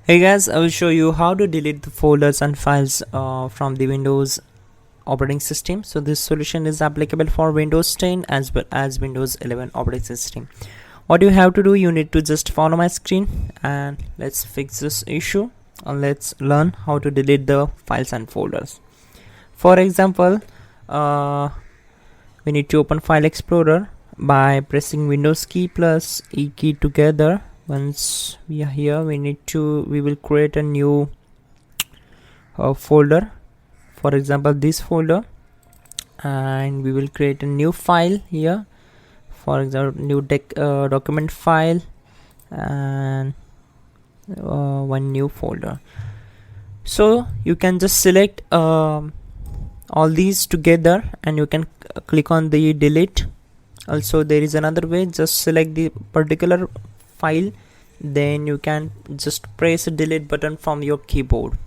Hey guys, I will show you how to delete the folders and files from the Windows operating system. So this solution is applicable for Windows 10 as well as Windows 11 operating system. What you have to do, you need to just follow my screen and let's fix this issue, and let's learn how to delete the files and folders. For example, we need to open File Explorer by pressing Windows key plus E key together. Once we are here, we will create a new folder, for example this folder, and we will create a new file here, for example new document file, and one new folder. So you can just select all these together and you can click on the delete. Also there is another way, just select the particular file, then you can just press a delete button from your keyboard.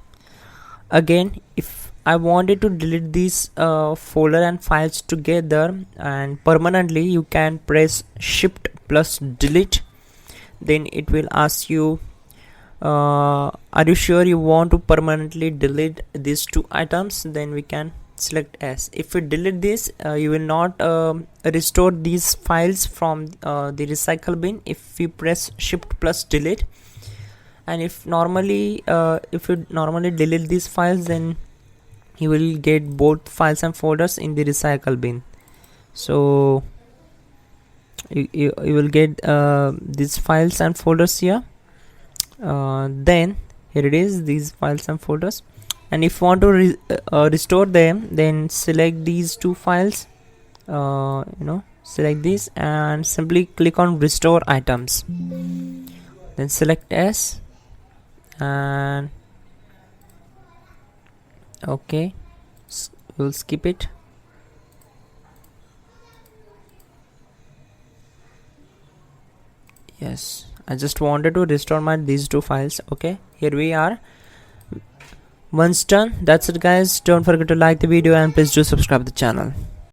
Again, if I wanted to delete these folder and files together and permanently, you can press shift plus delete. Then it will ask you, are you sure you want to permanently delete these two items? Then we can select yes. If you delete this, you will not restore these files from the recycle bin if you press shift plus delete. And if you normally delete these files, then you will get both files and folders in the recycle bin. So you will get these files and folders here. Then here it is, these files and folders. And if you want to restore them, then select these two files, select this and simply click on restore items, then select S and okay, we'll skip it. Yes, I just wanted to restore these two files. Okay, here we are. Once done, that's it guys. Don't forget to like the video and please do subscribe the channel.